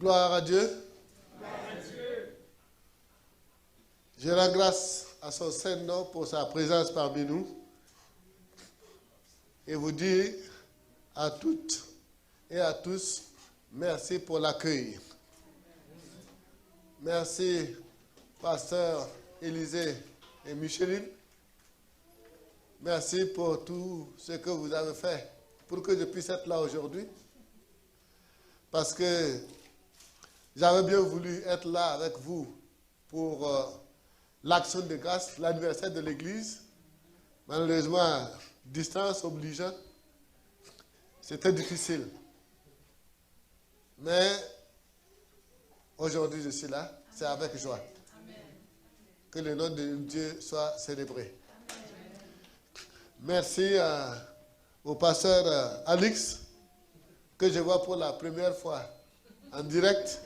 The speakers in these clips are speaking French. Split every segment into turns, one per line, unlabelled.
Gloire à Dieu. Je rends grâce à son Saint-Nom pour sa présence parmi nous et vous dire à toutes et à tous, merci pour l'accueil. Merci, pasteur Élisée et Micheline. Merci pour tout ce que vous avez fait pour que je puisse être là aujourd'hui. Parce que j'avais bien voulu être là avec vous pour l'action de grâce, l'anniversaire de l'église. Malheureusement, distance obligeant, c'était difficile. Mais aujourd'hui, je suis là, c'est avec joie. Amen. Que le nom de Dieu soit célébré. Amen. Merci au pasteur Alix, que je vois pour la première fois en direct.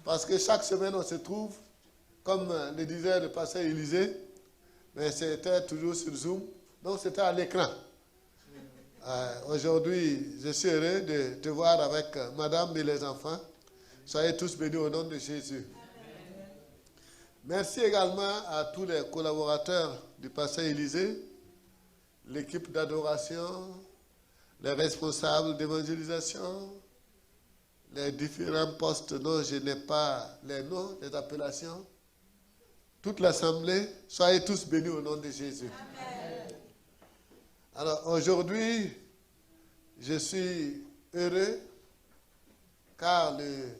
Parce que chaque semaine, on se trouve, comme le disait le pasteur Élisée, mais c'était toujours sur Zoom, donc c'était à l'écran. Aujourd'hui, je suis heureux de te voir avec madame et les enfants. Soyez tous bénis au nom de Jésus. Amen. Merci également à tous les collaborateurs du pasteur Élisée, l'équipe d'adoration, les responsables d'évangélisation, les différents postes dont je n'ai pas les noms, les appellations. Toute l'assemblée, soyez tous bénis au nom de Jésus. Amen. Alors aujourd'hui, je suis heureux car le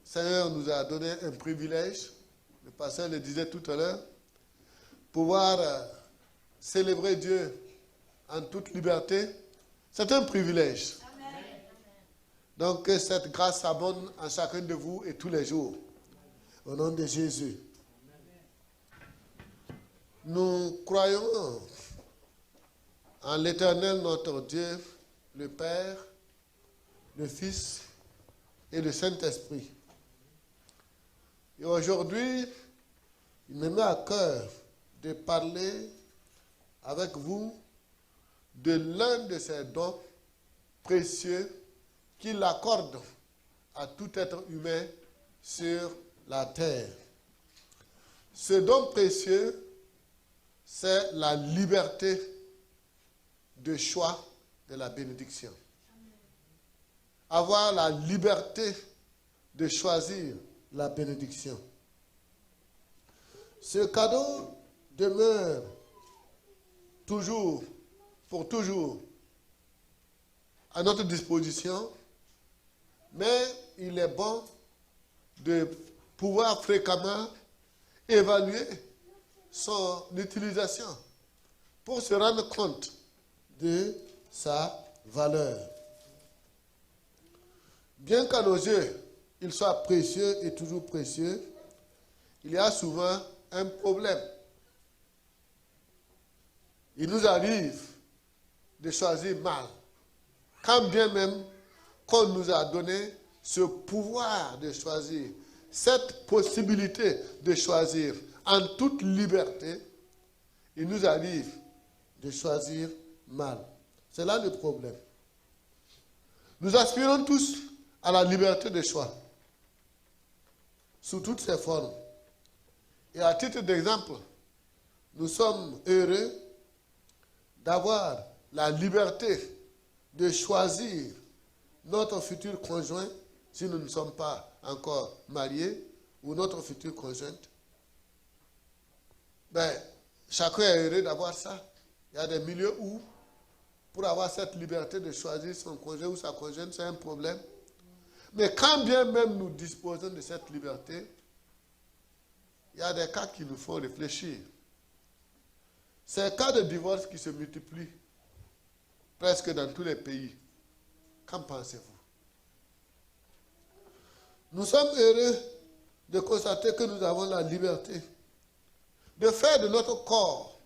Seigneur nous a donné un privilège, le pasteur le disait tout à l'heure, pouvoir célébrer Dieu en toute liberté. C'est un privilège. Amen. Donc que cette grâce abonde en chacun de vous et tous les jours. Au nom de Jésus. Nous croyons en l'Éternel notre Dieu, le Père, le Fils et le Saint-Esprit. Et aujourd'hui, il me met à cœur de parler avec vous de l'un de ces dons précieux qu'il accorde à tout être humain sur la terre. Ce don précieux, c'est la liberté de choix de la bénédiction. Avoir la liberté de choisir la bénédiction. Ce cadeau demeure toujours, pour toujours, à notre disposition, mais il est bon de pouvoir fréquemment évaluer son utilisation pour se rendre compte de sa valeur. Bien qu'à nos yeux, il soit précieux et toujours précieux, il y a souvent un problème. Il nous arrive de choisir mal, quand bien même qu'on nous a donné ce pouvoir de choisir, cette possibilité de choisir en toute liberté, il nous arrive de choisir mal. C'est là le problème. Nous aspirons tous à la liberté de choix, sous toutes ses formes. Et à titre d'exemple, nous sommes heureux d'avoir la liberté de choisir notre futur conjoint, si nous ne sommes pas encore mariés, ou notre future conjointe. Chacun est heureux d'avoir ça. Il y a des milieux où, pour avoir cette liberté de choisir son conjoint ou sa conjointe, c'est un problème. Mais quand bien même nous disposons de cette liberté, il y a des cas qui nous font réfléchir. Ces cas de divorce qui se multiplient presque dans tous les pays. Qu'en pensez-vous? Nous sommes heureux de constater que nous avons la liberté de faire de notre corps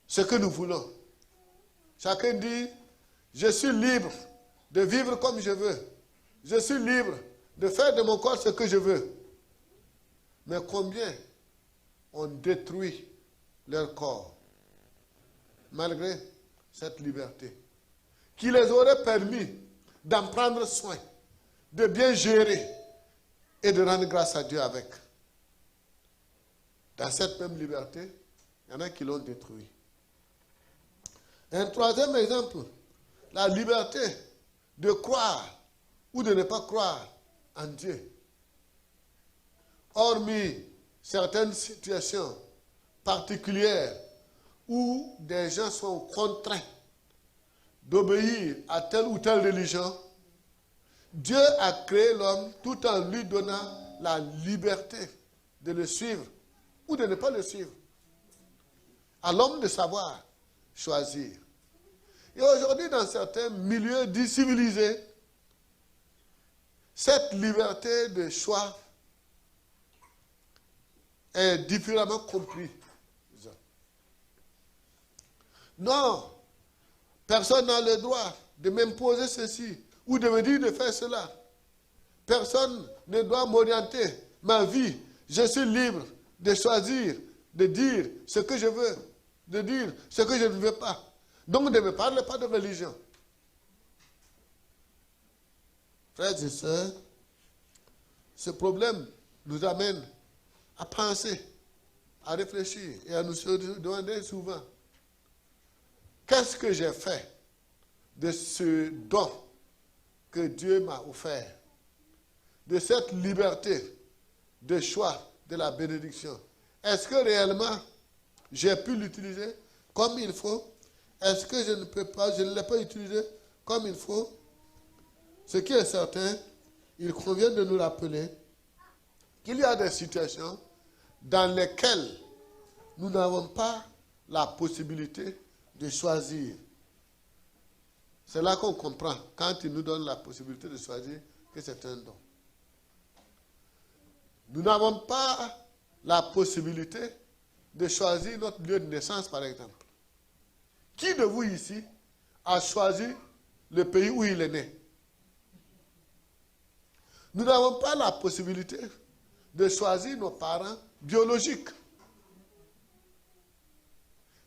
ce que nous voulons. Chacun dit, je suis libre de vivre comme je veux. Je suis libre de faire de mon corps ce que je veux. Mais combien on détruit leur corps malgré cette liberté qui les aurait permis d'en prendre soin, de bien gérer, et de rendre grâce à Dieu avec. Dans cette même liberté, il y en a qui l'ont détruit. Un troisième exemple, la liberté de croire ou de ne pas croire en Dieu. Hormis certaines situations particulières où des gens sont contraints d'obéir à telle ou telle religion, Dieu a créé l'homme tout en lui donnant la liberté de le suivre ou de ne pas le suivre. À l'homme de savoir choisir. Et aujourd'hui, dans certains milieux dits civilisés, cette liberté de choix est différemment comprise. Non, personne n'a le droit de m'imposer ceci ou de me dire de faire cela. Personne ne doit m'orienter ma vie. Je suis libre de choisir, de dire ce que je veux, de dire ce que je ne veux pas. Donc ne me parle pas de religion. Frères et sœurs, ce problème nous amène à penser, à réfléchir et à nous demander souvent, qu'est-ce que j'ai fait de ce don que Dieu m'a offert, de cette liberté de choix de la bénédiction? Est-ce que réellement j'ai pu l'utiliser comme il faut? Est-ce que je ne l'ai pas utilisé comme il faut? Ce qui est certain, il convient de nous rappeler qu'il y a des situations dans lesquelles nous n'avons pas la possibilité de choisir. C'est là qu'on comprend, quand il nous donne la possibilité de choisir, que c'est un don. Nous n'avons pas la possibilité de choisir notre lieu de naissance, par exemple. Qui de vous ici a choisi le pays où il est né? Nous n'avons pas la possibilité de choisir nos parents biologiques.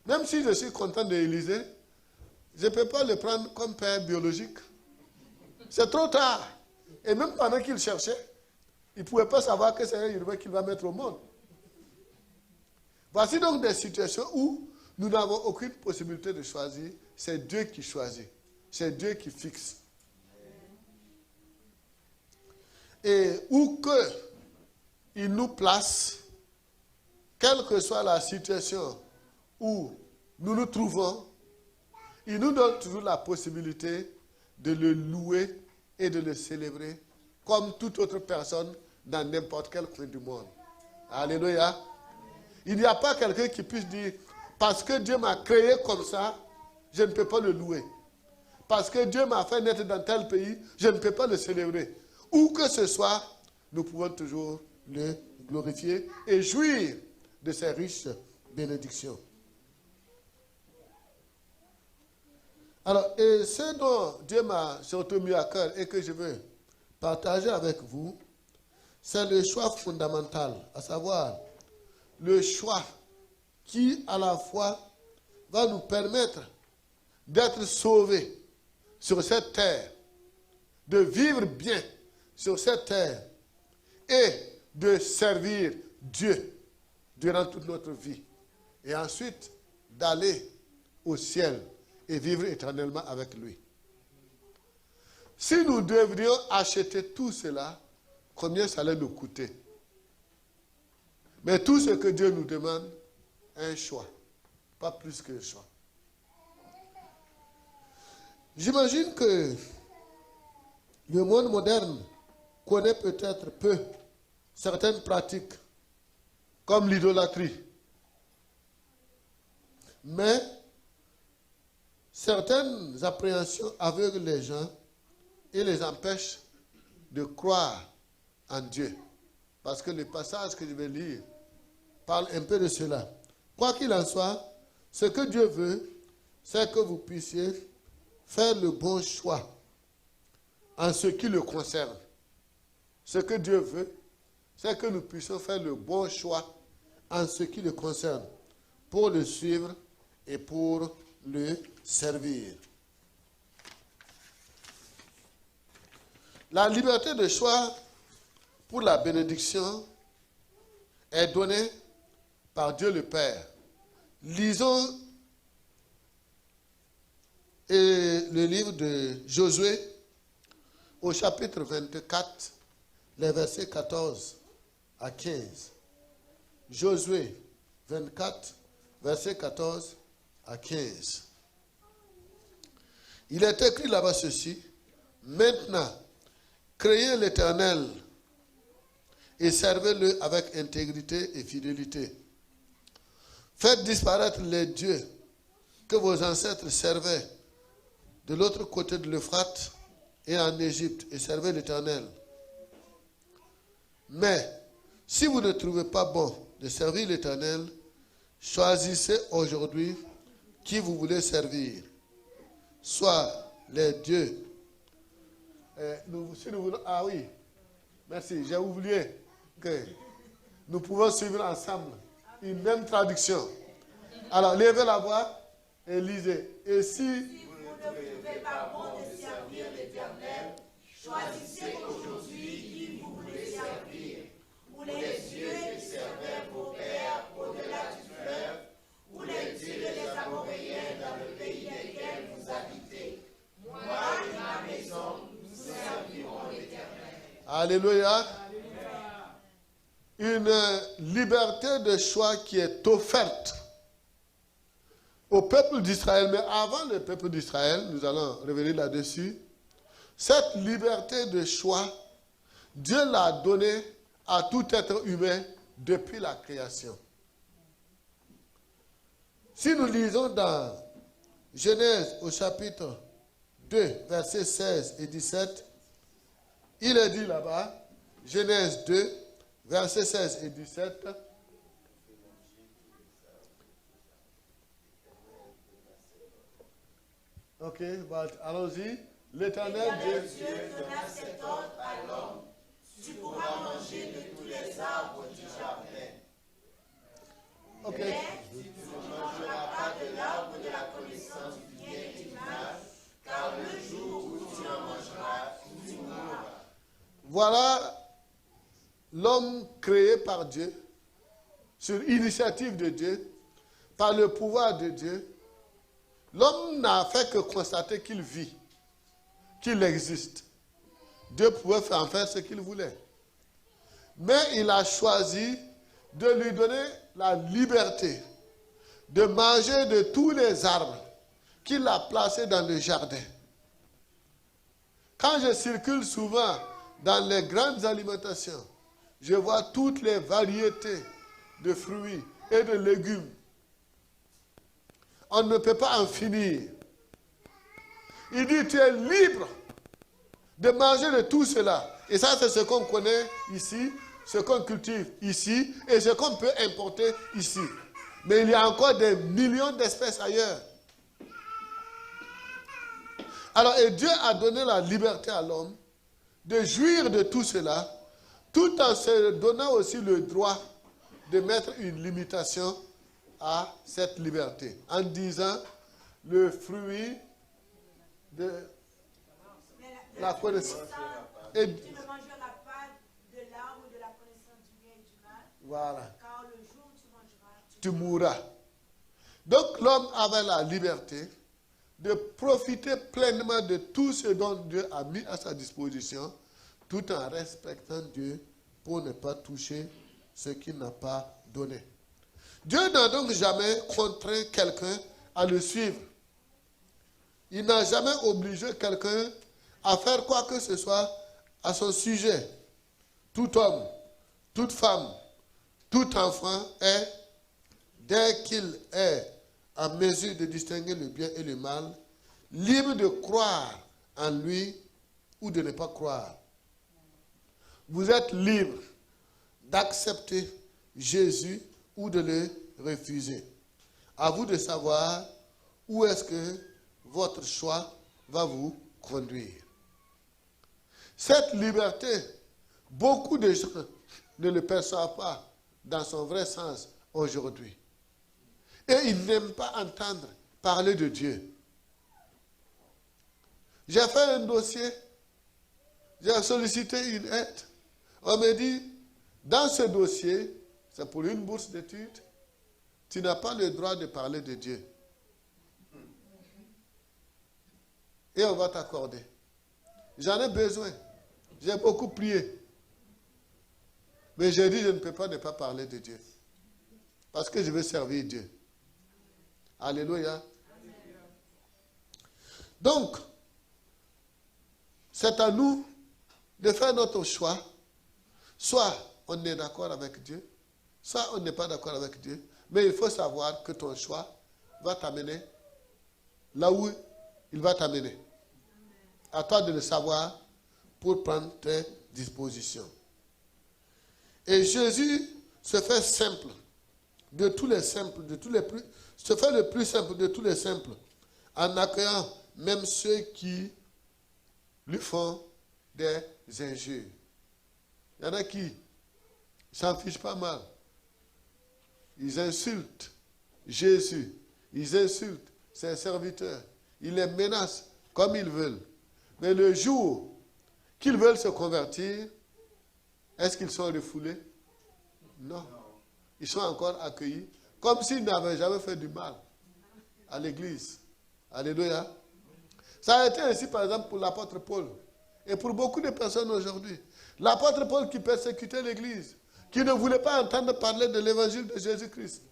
Même si je suis content d'Élisée, je ne peux pas le prendre comme père biologique. C'est trop tard. Et même pendant qu'il cherchait, il ne pouvait pas savoir que c'est un Urbain qu'il va mettre au monde. Voici donc des situations où nous n'avons aucune possibilité de choisir. C'est Dieu qui choisit. C'est Dieu qui fixe. Et où que il nous place, quelle que soit la situation où nous nous trouvons, il nous donne toujours la possibilité de le louer et de le célébrer comme toute autre personne dans n'importe quel coin du monde. Alléluia. Il n'y a pas quelqu'un qui puisse dire, parce que Dieu m'a créé comme ça, je ne peux pas le louer. Parce que Dieu m'a fait naître dans tel pays, je ne peux pas le célébrer. Où que ce soit, nous pouvons toujours le glorifier et jouir de ses riches bénédictions. Alors, et ce dont Dieu m'a surtout mis à cœur et que je veux partager avec vous, c'est le choix fondamental, à savoir le choix qui, à la fois, va nous permettre d'être sauvés sur cette terre, de vivre bien sur cette terre et de servir Dieu durant toute notre vie. Et ensuite, d'aller au ciel et vivre éternellement avec lui. Si nous devrions acheter tout cela, combien ça allait nous coûter? Mais tout ce que Dieu nous demande, un choix, pas plus qu'un choix. J'imagine que le monde moderne connaît peut-être peu certaines pratiques, comme l'idolâtrie. Mais certaines appréhensions aveuglent les gens et les empêchent de croire en Dieu. Parce que le passage que je vais lire parle un peu de cela. Quoi qu'il en soit, ce que Dieu veut, c'est que vous puissiez faire le bon choix en ce qui le concerne. Ce que Dieu veut, c'est que nous puissions faire le bon choix en ce qui le concerne, pour le suivre et pour le servir. La liberté de choix pour la bénédiction est donnée par Dieu le Père. Lisons le livre de Josué au chapitre 24, les versets 14 à 15. Josué 24, versets 14 à 15. Il est écrit là-bas ceci: Maintenant, craignez l'Éternel et servez-le avec intégrité et fidélité. Faites disparaître les dieux que vos ancêtres servaient de l'autre côté de l'Euphrate et en Égypte, et servez l'Éternel. Mais si vous ne trouvez pas bon de servir l'Éternel, choisissez aujourd'hui qui vous voulez servir, soit les dieux. Ah oui, merci, j'ai oublié que nous pouvons suivre ensemble une même traduction. Alors, levez la voix et lisez. Et si vous ne trouvez pas bon de servir l'Éternel, choisissez aujourd'hui qui vous voulez servir, ou les dieux qui servaient vos pères au-delà du fleuve, ou les dieux des Amoréens dans le pays desquels vous habitez. Moi et ma maison, nous servirons l'Éternel. Alléluia. Une liberté de choix qui est offerte au peuple d'Israël. Mais avant le peuple d'Israël, nous allons revenir là-dessus, cette liberté de choix, Dieu l'a donnée à tout être humain depuis la création. Si nous lisons dans Genèse au chapitre 2, versets 16 et 17, il est dit là-bas, Genèse 2, versets 16 et 17, ok, allons-y. L'Éternel Dieu donna cet ordre à l'homme: tu pourras manger de tous les arbres du jardin. Ok. Mais tu ne mangeras pas de l'arbre de la connaissance du bien et du mal, car le jour où tu en mangeras, tu mourras. Voilà l'homme créé par Dieu, sur initiative de Dieu, par le pouvoir de Dieu. L'homme n'a fait que constater qu'il vit, qu'il existe. Dieu pouvait en faire ce qu'il voulait. Mais il a choisi de lui donner la liberté de manger de tous les arbres qu'il a placés dans le jardin. Quand je circule souvent dans les grandes alimentations, je vois toutes les variétés de fruits et de légumes. On ne peut pas en finir. Il dit, tu es libre de manger de tout cela. Et ça, c'est ce qu'on connaît ici, ce qu'on cultive ici, et ce qu'on peut importer ici. Mais il y a encore des millions d'espèces ailleurs. Alors, et Dieu a donné la liberté à l'homme de jouir de tout cela, tout en se donnant aussi le droit de mettre une limitation à cette liberté, en disant le fruit de la connaissance. Et tu ne mangeras pas de l'arbre de la connaissance du bien et du mal. Voilà. Car le jour où tu mangeras, tu mourras. Donc l'homme avait la liberté de profiter pleinement de tout ce dont Dieu a mis à sa disposition, tout en respectant Dieu pour ne pas toucher ce qu'il n'a pas donné. Dieu n'a donc jamais contraint quelqu'un à le suivre. Il n'a jamais obligé quelqu'un à faire quoi que ce soit à son sujet. Tout homme, toute femme, tout enfant est, dès qu'il est en mesure de distinguer le bien et le mal, libre de croire en lui ou de ne pas croire. Vous êtes libre d'accepter Jésus ou de le refuser. À vous de savoir où est-ce que votre choix va vous conduire. Cette liberté, beaucoup de gens ne le perçoivent pas dans son vrai sens aujourd'hui. Et ils n'aiment pas entendre parler de Dieu. J'ai fait un dossier, j'ai sollicité une aide On me dit, dans ce dossier, c'est pour une bourse d'études, tu n'as pas le droit de parler de Dieu. Et on va t'accorder. J'en ai besoin. J'ai beaucoup prié. Mais j'ai dit, je ne peux pas ne pas parler de Dieu. Parce que je veux servir Dieu. Alléluia. Donc, c'est à nous de faire notre choix. Soit on est d'accord avec Dieu, soit on n'est pas d'accord avec Dieu. Mais il faut savoir que ton choix va t'amener là où il va t'amener. À toi de le savoir pour prendre tes dispositions. Et Jésus se fait simple, de tous les simples, se fait le plus simple de tous les simples, en accueillant même ceux qui lui font des injures. Il y en a qui ne s'en fichent pas mal. Ils insultent Jésus, ils insultent ses serviteurs, ils les menacent comme ils veulent. Mais le jour qu'ils veulent se convertir, est-ce qu'ils sont refoulés? Non. Ils sont encore accueillis comme s'ils n'avaient jamais fait du mal à l'église. Alléluia. Ça a été ainsi par exemple pour l'apôtre Paul et pour beaucoup de personnes aujourd'hui. L'apôtre Paul qui persécutait l'église, qui ne voulait pas entendre parler de l'évangile de Jésus-Christ.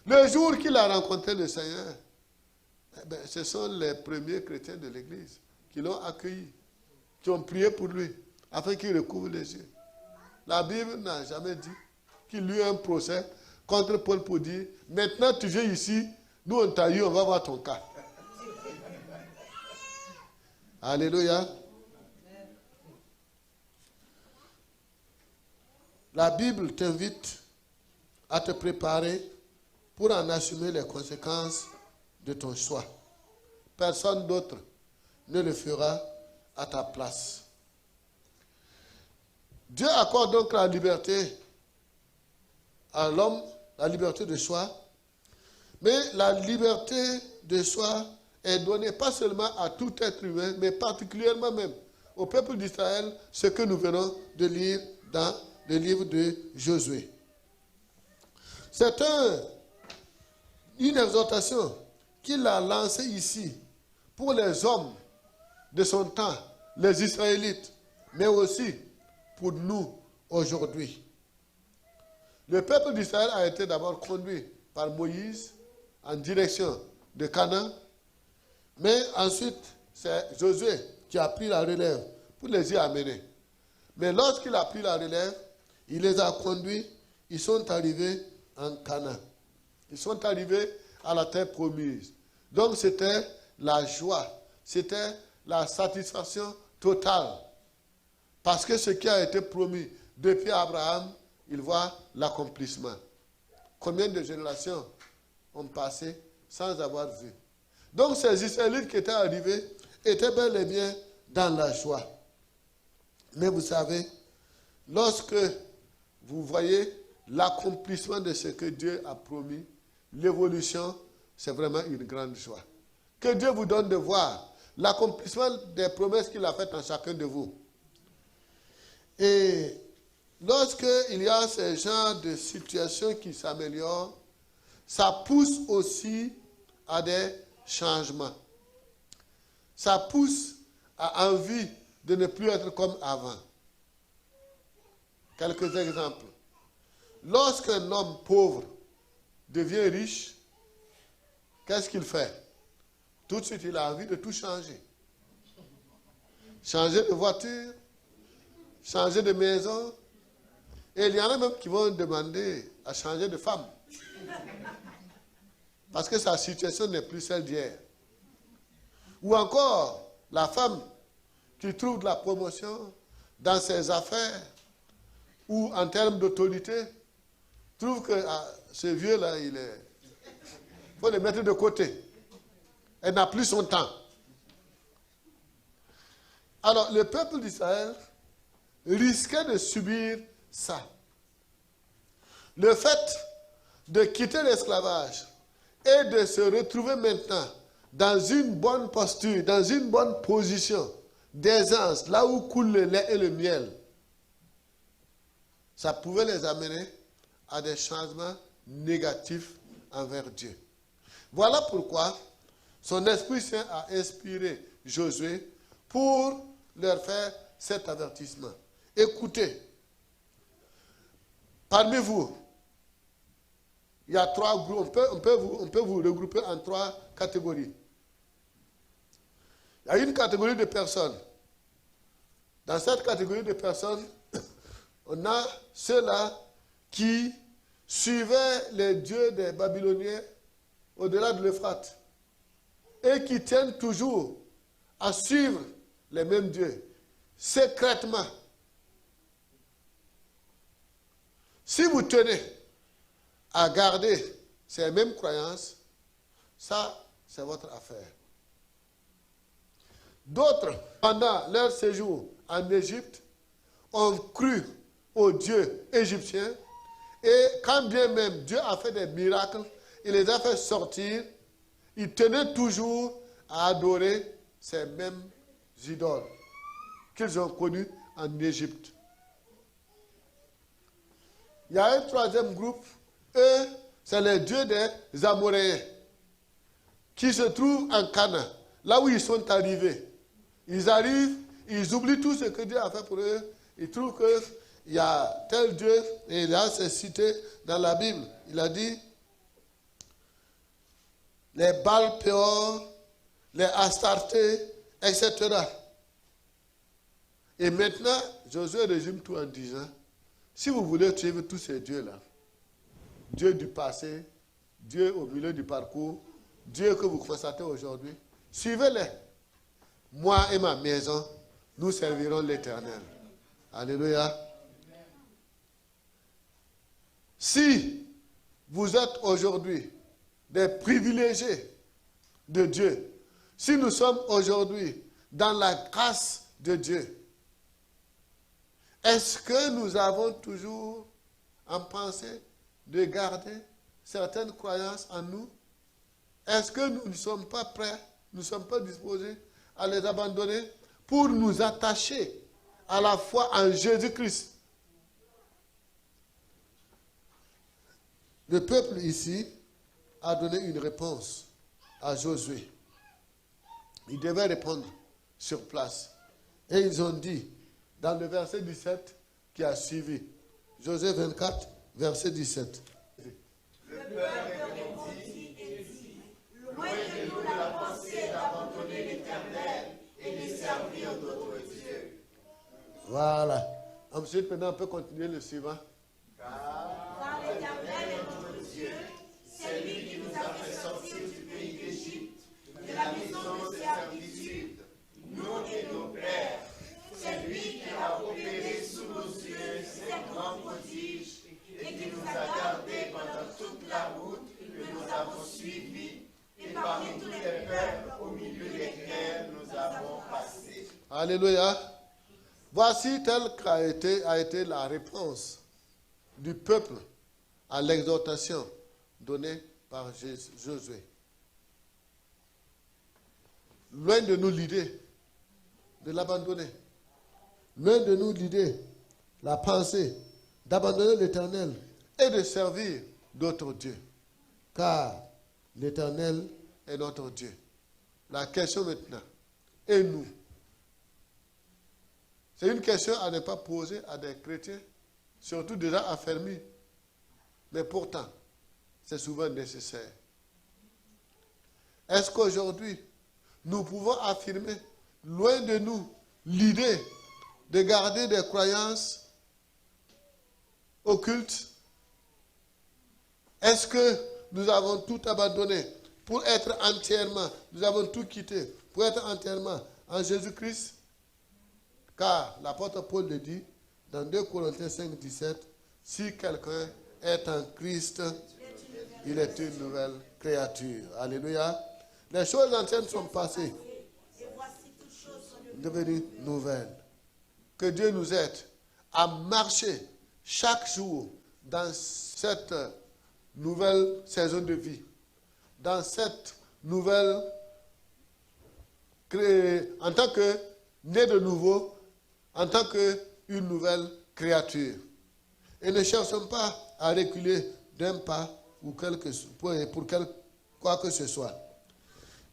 Le jour qu'il a rencontré le Seigneur, ce sont les premiers chrétiens de l'église qui l'ont accueilli, qui ont prié pour lui, afin qu'il recouvre les yeux. La Bible n'a jamais dit qu'il y eut un procès contre Paul pour dire, maintenant tu viens ici, nous on t'a eu, on va voir ton cas. Alléluia. La Bible t'invite à te préparer pour en assumer les conséquences de ton choix. Personne d'autre ne le fera à ta place. Dieu accorde donc la liberté à l'homme, la liberté de choix, mais la liberté de choix est donnée pas seulement à tout être humain, mais particulièrement même au peuple d'Israël, ce que nous venons de lire dans le livre de Josué. C'est une exhortation qu'il a lancée ici pour les hommes de son temps, les Israélites, mais aussi pour nous aujourd'hui. Le peuple d'Israël a été d'abord conduit par Moïse en direction de Canaan, mais ensuite c'est Josué qui a pris la relève pour les y amener. Mais lorsqu'il a pris la relève, il les a conduits, ils sont arrivés en Canaan. Ils sont arrivés à la terre promise. Donc c'était la joie, c'était la satisfaction totale. Parce que ce qui a été promis depuis Abraham, il voit l'accomplissement. Combien de générations ont passé sans avoir vu? Donc ces Israélites qui étaient arrivés étaient bel et bien dans la joie. Mais vous savez, lorsque vous voyez l'accomplissement de ce que Dieu a promis, l'évolution, c'est vraiment une grande joie. Que Dieu vous donne de voir l'accomplissement des promesses qu'il a faites en chacun de vous. Et lorsqu'il y a ce genre de situation qui s'améliore, ça pousse aussi à des changements. Ça pousse à envie de ne plus être comme avant. Quelques exemples. Lorsqu'un homme pauvre devient riche, qu'est-ce qu'il fait? Tout de suite, il a envie de tout changer. Changer de voiture, changer de maison. Et il y en a même qui vont demander à changer de femme. Parce que sa situation n'est plus celle d'hier. Ou encore, la femme qui trouve de la promotion dans ses affaires ou en termes d'autorité, trouve que ce vieux-là, il faut le mettre de côté. Elle n'a plus son temps. Alors, le peuple d'Israël risquait de subir ça. Le fait de quitter l'esclavage et de se retrouver maintenant dans une bonne posture, dans une bonne position d'aisance, là où coule le lait et le miel, ça pouvait les amener à des changements négatifs envers Dieu. Voilà pourquoi son Esprit Saint a inspiré Josué pour leur faire cet avertissement. Écoutez, parmi vous, il y a 3 groupes, on peut vous regrouper en 3 catégories. Il y a une catégorie de personnes. Dans cette catégorie de personnes, on a ceux-là qui suivaient les dieux des Babyloniens au-delà de l'Euphrate et qui tiennent toujours à suivre les mêmes dieux, secrètement. Si vous tenez à garder ces mêmes croyances, ça, c'est votre affaire. D'autres, pendant leur séjour en Égypte, ont cru aux dieux égyptiens et quand bien même Dieu a fait des miracles, il les a fait sortir, ils tenaient toujours à adorer ces mêmes idoles qu'ils ont connues en Égypte. Il y a un 3e groupe, eux, c'est les dieux des Amoréens, qui se trouvent en Canaan, là où ils sont arrivés. Ils arrivent, ils oublient tout ce que Dieu a fait pour eux, ils trouvent qu'il y a tel Dieu, et il a ces cités dans la Bible. Il a dit, les Baal-Péor, les Astartés, etc. Et maintenant, Josué résume tout en disant, si vous voulez suivre tous ces dieux-là, Dieu du passé, Dieu au milieu du parcours, Dieu que vous constatez aujourd'hui, suivez-les. Moi et ma maison, nous servirons l'Éternel. Alléluia. Si vous êtes aujourd'hui des privilégiés de Dieu, si nous sommes aujourd'hui dans la grâce de Dieu, est-ce que nous avons toujours en pensée de garder certaines croyances en nous? Est-ce que nous ne sommes pas prêts, nous ne sommes pas disposés à les abandonner pour nous attacher à la foi en Jésus-Christ? Le peuple ici a donné une réponse à Josué. Il devait répondre sur place. Et ils ont dit, dans le verset 17 qui a suivi, Josué 24, verset 17.
Le peuple répondit et dit, loin de nous la pensée d'abandonner l'Éternel et de servir d'autres dieux.
Voilà. Ensuite, maintenant, on peut continuer le suivant.
Car l'Éternel est notre Dieu, c'est lui qui nous a fait sortir du pays d'Égypte, de la maison de servitude, nous et nos pères. C'est lui qui a opéré sous nos yeux ces grands prodiges et qui nous a gardés pendant toute la route que nous avons suivie et parmi tous les peuples au milieu desquels nous avons passé.
Alléluia. Voici telle qu'a été la réponse du peuple à l'exhortation donnée par Josué. Loin de nous l'idée de l'abandonner. Loin de nous l'idée, la pensée d'abandonner l'Éternel et de servir d'autres dieux. Car l'Éternel est notre Dieu. La question maintenant, et nous? C'est une question à ne pas poser à des chrétiens, surtout déjà affermis. Mais pourtant, c'est souvent nécessaire. Est-ce qu'aujourd'hui, nous pouvons affirmer, loin de nous, l'idée de garder des croyances occultes? Est-ce que nous avons tout abandonné pour être entièrement, nous avons tout quitté pour être entièrement en Jésus-Christ? Car l'apôtre Paul le dit dans 2 Corinthiens 5, 17, si quelqu'un est en Christ, il est une nouvelle créature. Alléluia. Les choses anciennes sont passées, devenues nouvelles. Que Dieu nous aide à marcher chaque jour dans cette nouvelle saison de vie, dans cette nouvelle, en tant que né de nouveau, en tant qu'une nouvelle créature. Et ne cherchons pas à reculer d'un pas ou quoi que ce soit.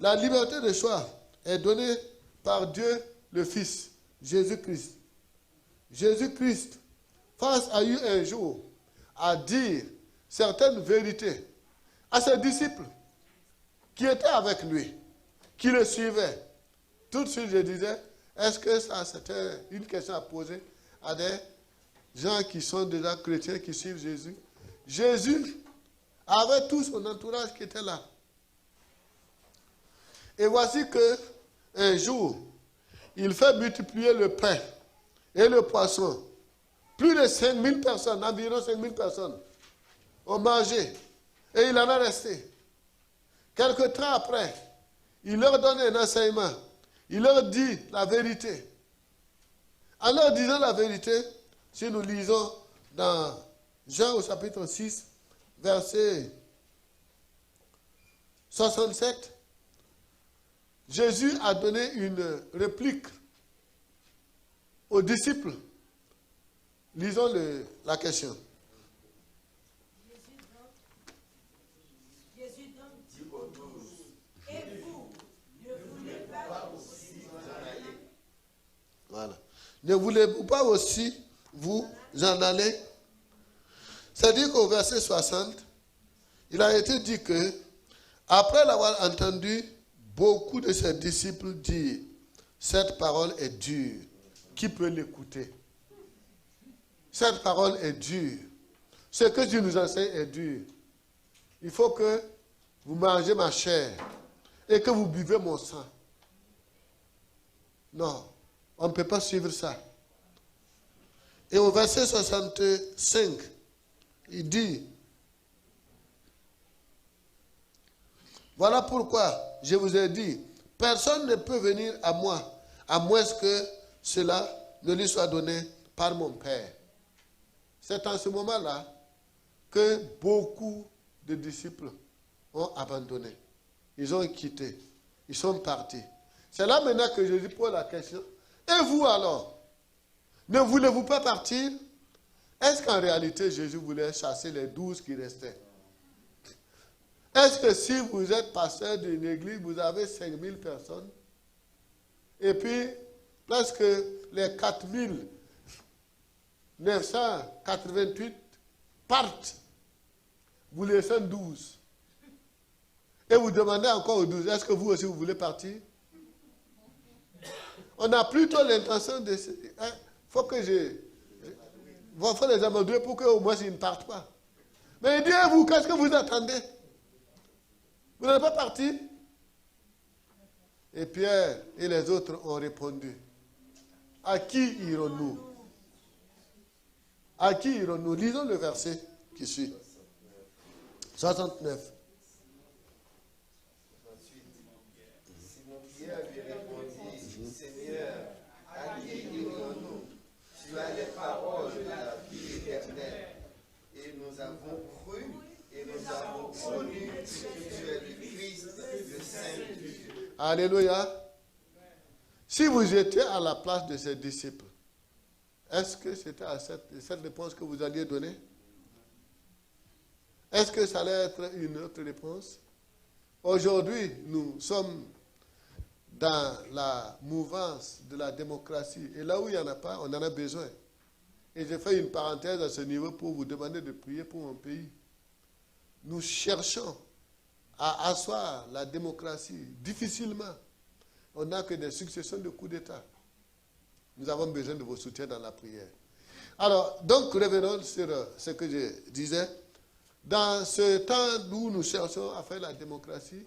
La liberté de choix est donnée par Dieu le Fils, Jésus-Christ. Jésus-Christ, face à eu un jour à dire certaines vérités à ses disciples qui étaient avec lui, qui le suivaient. Tout de suite, je disais, est-ce que ça, c'était une question à poser à des gens qui sont déjà chrétiens, qui suivent Jésus? Jésus avait tout son entourage qui était là. Et voici qu'un jour, il fait multiplier le pain et le poisson. Plus de 5000 personnes, environ 5000 personnes, ont mangé. Et il en a resté. Quelque temps après, il leur donne un enseignement. Il leur dit la vérité. En leur disant la vérité, si nous lisons dans Jean au chapitre 6, verset 67, Jésus a donné une réplique aux disciples. Lisons la question.
Jésus donc dit aux 12, et vous, ne voulez pas aussi vous en aller?
Voilà. Ne voulez-vous pas aussi vous en aller? C'est-à-dire qu'au verset 60, il a été dit que, après l'avoir entendu, beaucoup de ses disciples dire, cette parole est dure. Qui peut l'écouter? Cette parole est dure. Ce que Dieu nous enseigne est dur. Il faut que vous mangez ma chair et que vous buvez mon sang. Non, on ne peut pas suivre ça. Et au verset 65, il dit, voilà pourquoi je vous ai dit, personne ne peut venir à moi, à moins que cela ne lui soit donné par mon Père. C'est en ce moment-là que beaucoup de disciples ont abandonné. Ils ont quitté. Ils sont partis. C'est là maintenant que Jésus pose la question. Et vous alors? Ne voulez-vous pas partir? Est-ce qu'en réalité Jésus voulait chasser les 12 qui restaient? Est-ce que si vous êtes pasteur d'une église, vous avez 5000 personnes, et puis presque les 4988 partent, vous laissez 12. Et vous demandez encore aux 12, est-ce que vous aussi vous voulez partir? On a plutôt l'intention de... Il faut les amadouer pour qu'au moins ils ne partent pas. Mais dites-vous, qu'est-ce que vous attendez? Vous n'êtes pas parti? Et Pierre et les autres ont répondu. À qui irons-nous? À qui irons-nous? Lisons le verset qui suit. 69.
Simon Pierre lui répondit, Seigneur, à qui irons-nous? Tu as les paroles de la vie éternelle. Et nous avons cru et nous avons connu que tu es le Christ, le Saint de Dieu.
Alléluia. Si vous étiez à la place de ses disciples, est-ce que c'était à cette réponse que vous alliez donner? Est-ce que ça allait être une autre réponse? Aujourd'hui, nous sommes dans la mouvance de la démocratie. Et là où il n'y en a pas, on en a besoin. Et je fais une parenthèse à ce niveau pour vous demander de prier pour mon pays. Nous cherchons à asseoir la démocratie difficilement. On n'a que des successions de coups d'État. Nous avons besoin de vos soutiens dans la prière. Alors, donc, revenons sur ce que je disais. Dans ce temps où nous cherchons à faire la démocratie,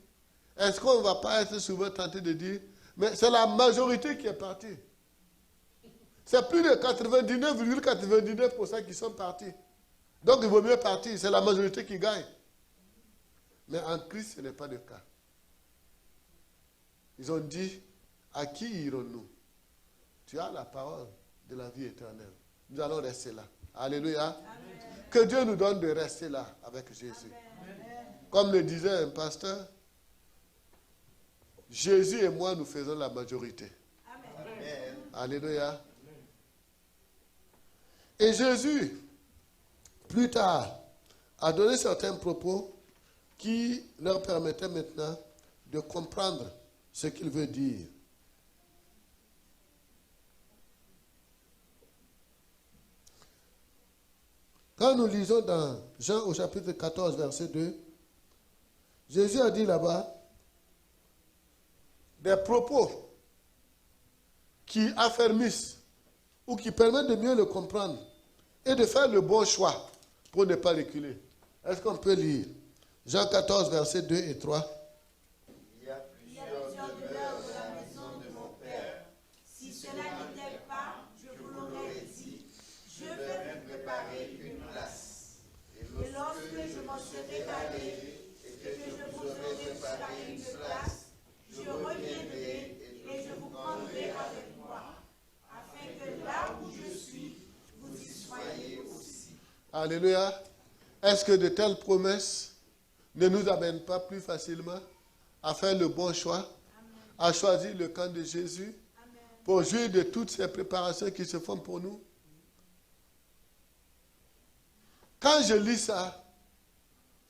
est-ce qu'on ne va pas être souvent tenté de dire, mais c'est la majorité qui est partie. C'est plus de 99,99% qui sont partis. Donc, il vaut mieux partir. C'est la majorité qui gagne. Mais en Christ, ce n'est pas le cas. Ils ont dit, à qui irons-nous? Tu as la parole de la vie éternelle. Nous allons rester là. Alléluia. Amen. Que Dieu nous donne de rester là avec Jésus. Amen. Comme le disait un pasteur, Jésus et moi, nous faisons la majorité. Amen. Alléluia. Et Jésus plus tard, a donné certains propos qui leur permettaient maintenant de comprendre ce qu'il veut dire. Quand nous lisons dans Jean au chapitre 14, verset 2, Jésus a dit là-bas des propos qui affermissent ou qui permettent de mieux le comprendre et de faire le bon choix pour ne pas reculer. Est-ce qu'on peut lire Jean 14, versets 2 et 3?
Il y a plusieurs demeures de la maison de mon Père.
Si cela n'était pas, je vous l'aurais dit. Je vais vous préparer une place. Et lorsque je m'en serai allé et que je vous aurai préparé une place, je reviendrai et je vous prendrai avec moi, afin que là où je suis, vous y soyez aussi.
Alléluia. Est-ce que de telles promesses ne nous amènent pas plus facilement à faire le bon choix, à choisir le camp de Jésus pour jouir de toutes ces préparations qui se font pour nous? Quand je lis ça,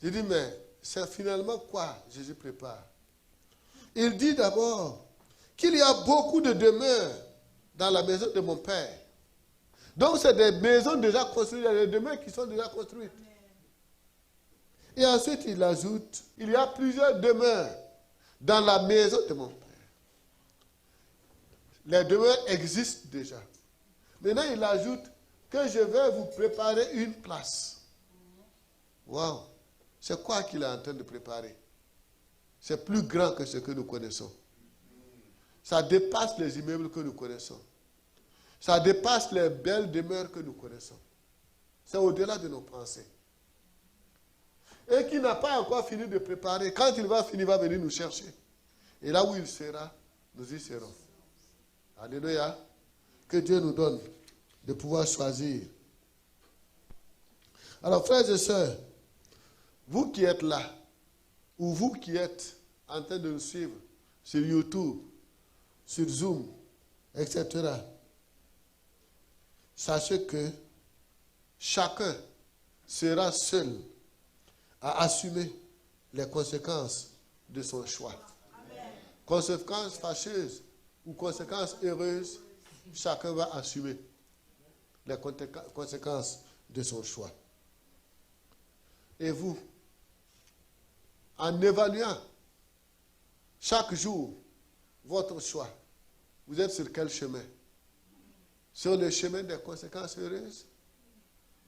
je dis, mais c'est finalement quoi Jésus prépare? Il dit d'abord qu'il y a beaucoup de demeures dans la maison de mon Père. Donc c'est des maisons déjà construites, il y a des demeures qui sont déjà construites. Et ensuite il ajoute, il y a plusieurs demeures dans la maison de mon Père. Les demeures existent déjà. Maintenant il ajoute que je vais vous préparer une place. Waouh! C'est quoi qu'il est en train de préparer? C'est plus grand que ce que nous connaissons. Ça dépasse les immeubles que nous connaissons. Ça dépasse les belles demeures que nous connaissons. C'est au-delà de nos pensées. Et qui n'a pas encore fini de préparer. Quand il va finir, il va venir nous chercher. Et là où il sera, nous y serons. Alléluia. Que Dieu nous donne de pouvoir choisir. Alors, frères et sœurs, vous qui êtes là, ou vous qui êtes en train de nous suivre sur YouTube, sur Zoom, etc., sachez que chacun sera seul à assumer les conséquences de son choix. Amen. Conséquences fâcheuses ou conséquences heureuses, chacun va assumer les conséquences de son choix. Et vous, en évaluant chaque jour votre choix, vous êtes sur quel chemin? Sur le chemin des conséquences heureuses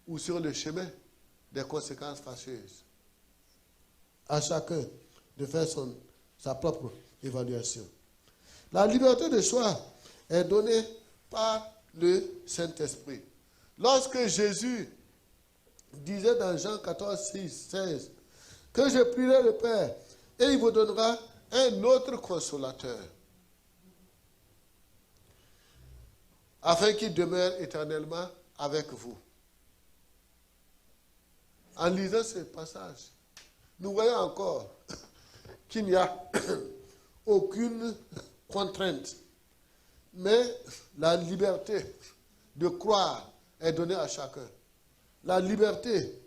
ou sur le chemin des conséquences fâcheuses? À chacun de faire sa propre évaluation. La liberté de choix est donnée par le Saint-Esprit. Lorsque Jésus disait dans Jean 14, 16, que je prierai le Père et il vous donnera un autre consolateur, afin qu'il demeure éternellement avec vous. En lisant ce passage, nous voyons encore qu'il n'y a aucune contrainte, mais la liberté de croire est donnée à chacun. La liberté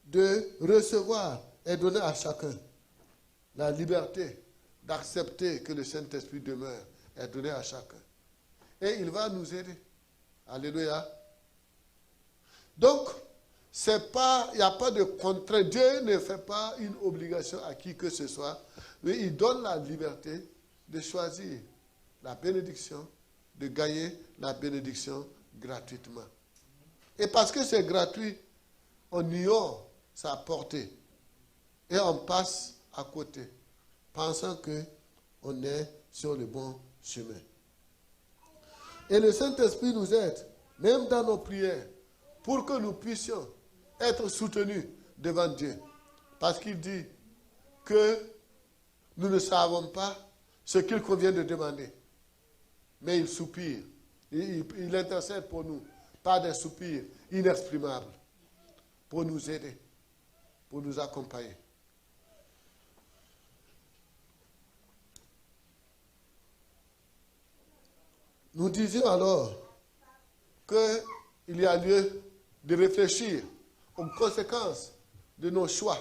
de recevoir est donnée à chacun. La liberté d'accepter que le Saint-Esprit demeure est donnée à chacun. Et il va nous aider. Alléluia. Donc, il n'y a pas de contrainte. Dieu ne fait pas une obligation à qui que ce soit, mais il donne la liberté de choisir la bénédiction, de gagner la bénédiction gratuitement. Et parce que c'est gratuit, on ignore sa portée. Et on passe à côté, pensant qu'on est sur le bon chemin. Et le Saint-Esprit nous aide, même dans nos prières, pour que nous puissions être soutenus devant Dieu. Parce qu'il dit que nous ne savons pas ce qu'il convient de demander. Mais il soupire. Il intercède pour nous par des soupirs inexprimables pour nous aider, pour nous accompagner. Nous disions alors qu'il y a lieu de réfléchir aux conséquences de nos choix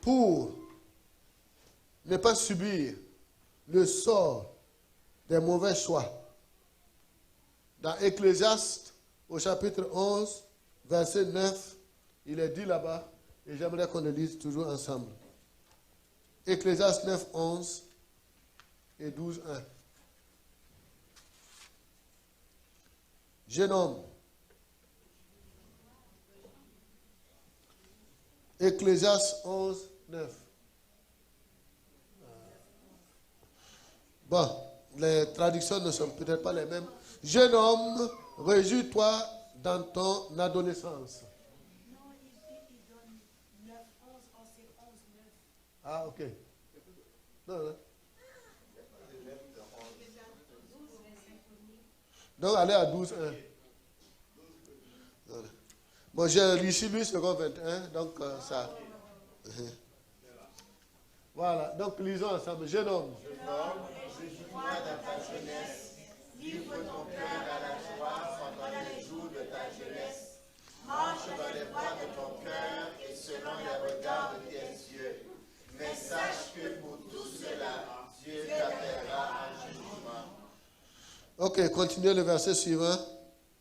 pour ne pas subir le sort des mauvais choix. Dans Ecclésiaste, au chapitre 11, verset 9, il est dit là-bas, et j'aimerais qu'on le lise toujours ensemble. Ecclésiaste 9, 11 et 12, 1. Jeune homme, Ecclésiaste 11, 9. Bon, les traductions ne sont peut-être pas les mêmes. Jeune homme, réjouis-toi dans ton adolescence.
Non, il donne 9, 11, 11, 9.
Ah, ok. Non, non. Donc, allez à 12, 1. Voilà. Bon, j'ai ici lu second 21, donc ça. Voilà, donc lisons ensemble. Jeune homme.
Réjouis-toi dans ta jeunesse, livre ton cœur à la joie pendant les jours de ta jeunesse. Marche dans les voies de ton cœur et selon les regards de tes yeux. Mais sache que pour tout cela, Dieu t'appellera en jugement.
Ok, continuez le verset suivant.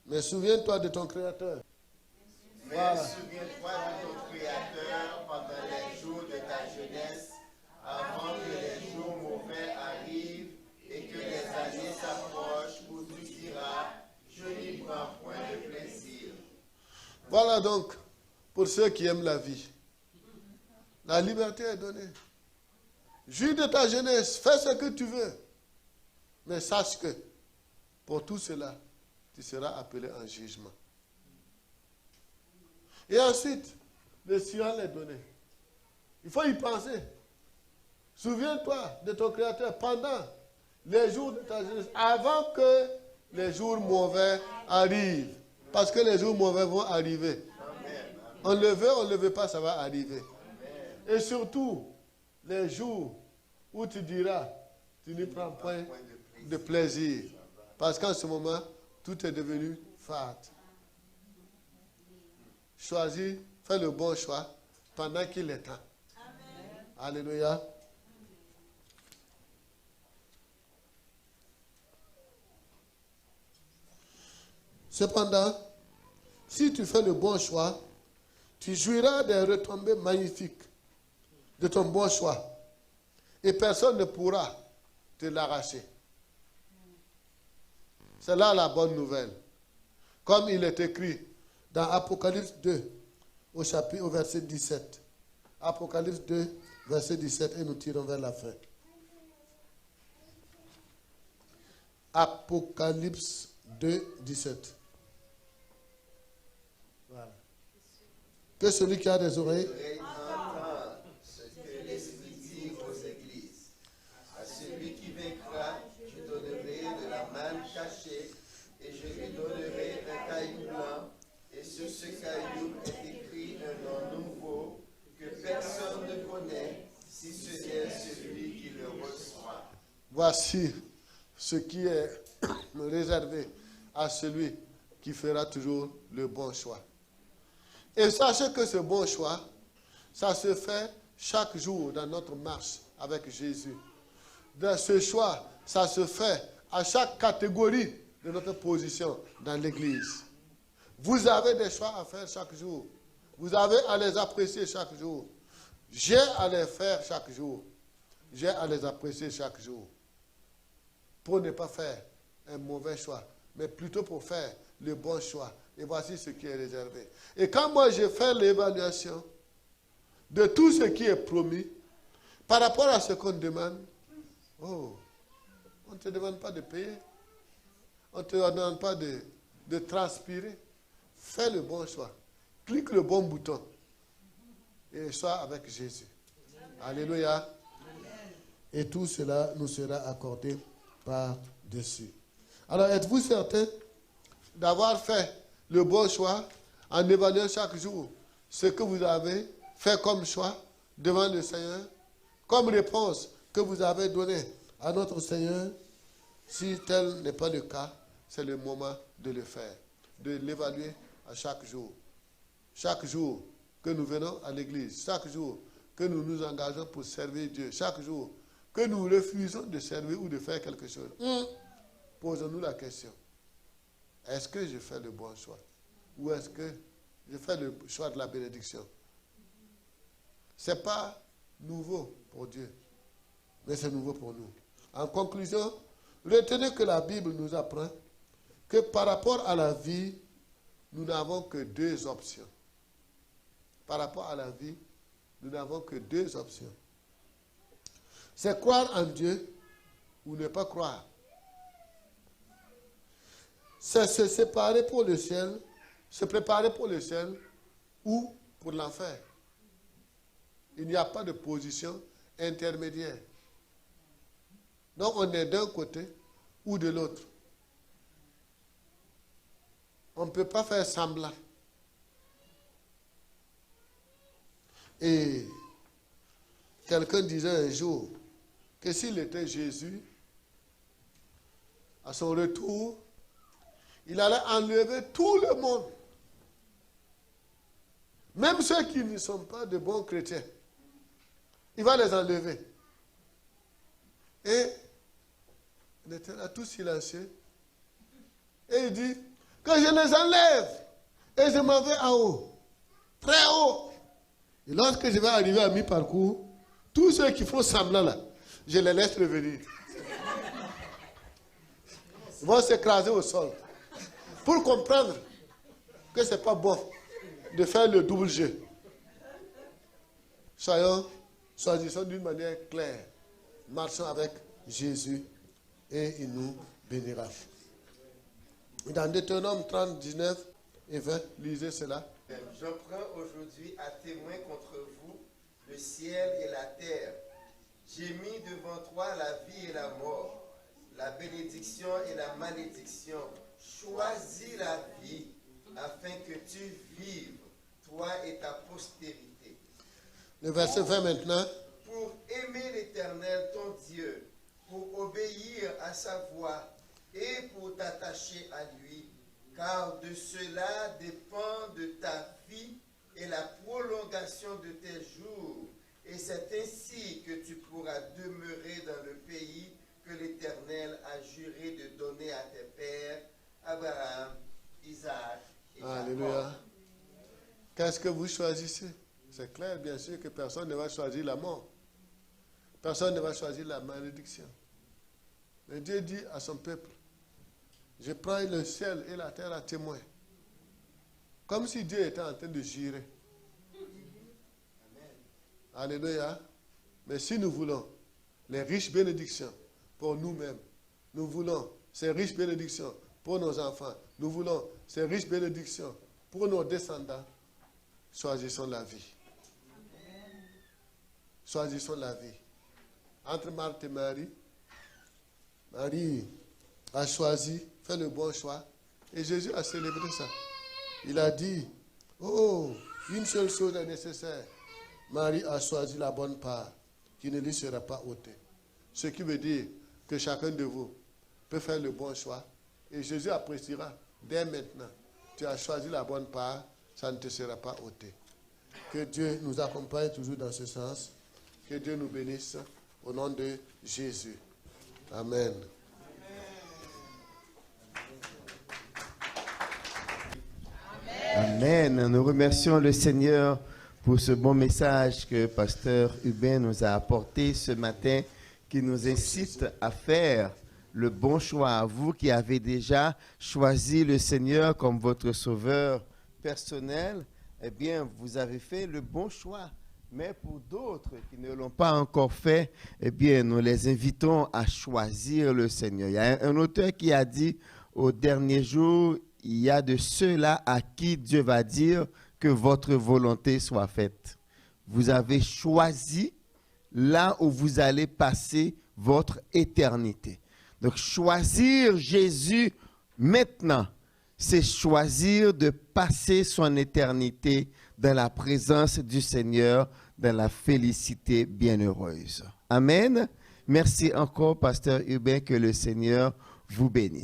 Mais souviens-toi de ton Créateur.
Mais
Voilà.
souviens-toi de ton Créateur pendant les jours de ta jeunesse, avant que les jours mauvais arrivent et que les années s'approchent où tu diras, je n'y prends point de plaisir.
Voilà donc, pour ceux qui aiment la vie. La liberté est donnée. Jouis de ta jeunesse, fais ce que tu veux. Mais sache que, pour tout cela, tu seras appelé en jugement. Et ensuite, le signal est donné. Il faut y penser. Souviens-toi de ton Créateur pendant les jours de ta jeunesse, avant que les jours mauvais arrivent. Parce que les jours mauvais vont arriver. On le veut, on ne le veut pas, ça va arriver. Et surtout, les jours où tu diras, tu n'y prends point de plaisir. Parce qu'en ce moment, tout est devenu fade. Choisis, fais le bon choix pendant qu'il est temps. Amen. Alléluia. Cependant, si tu fais le bon choix, tu jouiras des retombées magnifiques de ton bon choix. Et personne ne pourra te l'arracher. C'est là la bonne nouvelle. Comme il est écrit dans Apocalypse 2, au verset 17. Apocalypse 2, verset 17, et nous tirons vers la fin. Apocalypse 2, 17. Voilà. Que celui qui a des oreilles
Entends ce que l'Esprit dit aux églises. À celui qui vaincra, je donnerai de la manne cachée, et je lui donnerai un caillou blanc, et sur ce caillou est écrit un nom nouveau que personne ne connaît, si ce n'est celui qui le reçoit.
Voici ce qui est réservé à celui qui fera toujours le bon choix. Et sachez que ce bon choix, ça se fait chaque jour dans notre marche avec Jésus. Dans ce choix, ça se fait à chaque catégorie de notre position dans l'Église. Vous avez des choix à faire chaque jour. Vous avez à les apprécier chaque jour. J'ai à les faire chaque jour. J'ai à les apprécier chaque jour. Pour ne pas faire un mauvais choix, mais plutôt pour faire le bon choix. Et voici ce qui est réservé. Et quand moi je fais l'évaluation de tout ce qui est promis, par rapport à ce qu'on demande, oh, on ne te demande pas de payer. On ne te demande pas de transpirer. Fais le bon choix. Clique le bon bouton. Et sois avec Jésus. Alléluia. Et tout cela nous sera accordé par-dessus. Alors, êtes-vous certain d'avoir fait le bon choix en évaluant chaque jour ce que vous avez fait comme choix devant le Seigneur, comme réponse que vous avez donnée à notre Seigneur? Si tel n'est pas le cas, c'est le moment de le faire, de l'évaluer à chaque jour. Chaque jour que nous venons à l'église, chaque jour que nous nous engageons pour servir Dieu, chaque jour que nous refusons de servir ou de faire quelque chose, posons-nous la question, est-ce que je fais le bon choix? Ou est-ce que je fais le choix de la bénédiction? Ce n'est pas nouveau pour Dieu, mais c'est nouveau pour nous. En conclusion, retenez que la Bible nous apprend que par rapport à la vie, nous n'avons que deux options. Par rapport à la vie, nous n'avons que deux options. C'est croire en Dieu ou ne pas croire. C'est se séparer pour le ciel, se préparer pour le ciel ou pour l'enfer. Il n'y a pas de position intermédiaire. Donc on est d'un côté ou de l'autre. On ne peut pas faire semblant. Et quelqu'un disait un jour que s'il était Jésus, à son retour, il allait enlever tout le monde. Même ceux qui ne sont pas de bons chrétiens. Il va les enlever. Et il était là tout silencieux. Et il dit que je les enlève et je m'en vais en haut. Très haut. Et lorsque je vais arriver à mi-parcours, tous ceux qui font semblant là, je les laisse revenir. Ils vont s'écraser au sol. Pour comprendre que ce n'est pas bon de faire le double jeu. Choisissons d'une manière claire. Marchons avec Jésus et il nous bénira. Dans Deutéronome 30, 19 et 20, lisez cela.
Je prends aujourd'hui à témoin contre vous le ciel et la terre. J'ai mis devant toi la vie et la mort, la bénédiction et la malédiction. Choisis la vie afin que tu vives, toi et ta postérité.
Le verset 20 maintenant.
Pour aimer l'Éternel, ton Dieu, pour obéir à sa voix et pour t'attacher à lui, car de cela dépend de ta vie et la prolongation de tes jours. Et c'est ainsi que tu pourras demeurer dans le pays que l'Éternel a juré de donner à tes pères, Abraham, Isaac et Jacob.
Alléluia. Qu'est-ce que vous choisissez? C'est clair, bien sûr, que personne ne va choisir la mort. Personne ne va choisir la malédiction. Mais Dieu dit à son peuple, je prends le ciel et la terre à témoin. Comme si Dieu était en train de jurer. Alléluia. Mais si nous voulons les riches bénédictions pour nous-mêmes, nous voulons ces riches bénédictions pour nos enfants, nous voulons ces riches bénédictions pour nos descendants, choisissons la vie. Choisissons la vie. Entre Marthe et Marie, Marie a choisi, fait le bon choix, et Jésus a célébré ça. Il a dit, oh, une seule chose est nécessaire. Marie a choisi la bonne part, qui ne lui sera pas ôtée. Ce qui veut dire que chacun de vous peut faire le bon choix, et Jésus appréciera dès maintenant. Tu as choisi la bonne part, ça ne te sera pas ôté. Que Dieu nous accompagne toujours dans ce sens. Que Dieu nous bénisse au nom de Jésus. Amen.
Amen. Nous remercions le Seigneur pour ce bon message que Pasteur Hubin nous a apporté ce matin, qui nous incite à faire le bon choix. Vous qui avez déjà choisi le Seigneur comme votre sauveur personnel, eh bien, vous avez fait le bon choix. Mais pour d'autres qui ne l'ont pas encore fait, eh bien, nous les invitons à choisir le Seigneur. Il y a un auteur qui a dit, au dernier jour, il y a de ceux-là à qui Dieu va dire que votre volonté soit faite. Vous avez choisi là où vous allez passer votre éternité. Donc, choisir Jésus maintenant, c'est choisir de passer son éternité dans la présence du Seigneur, dans la félicité bienheureuse. Amen. Merci encore, Pasteur Hubin, que le Seigneur vous bénisse.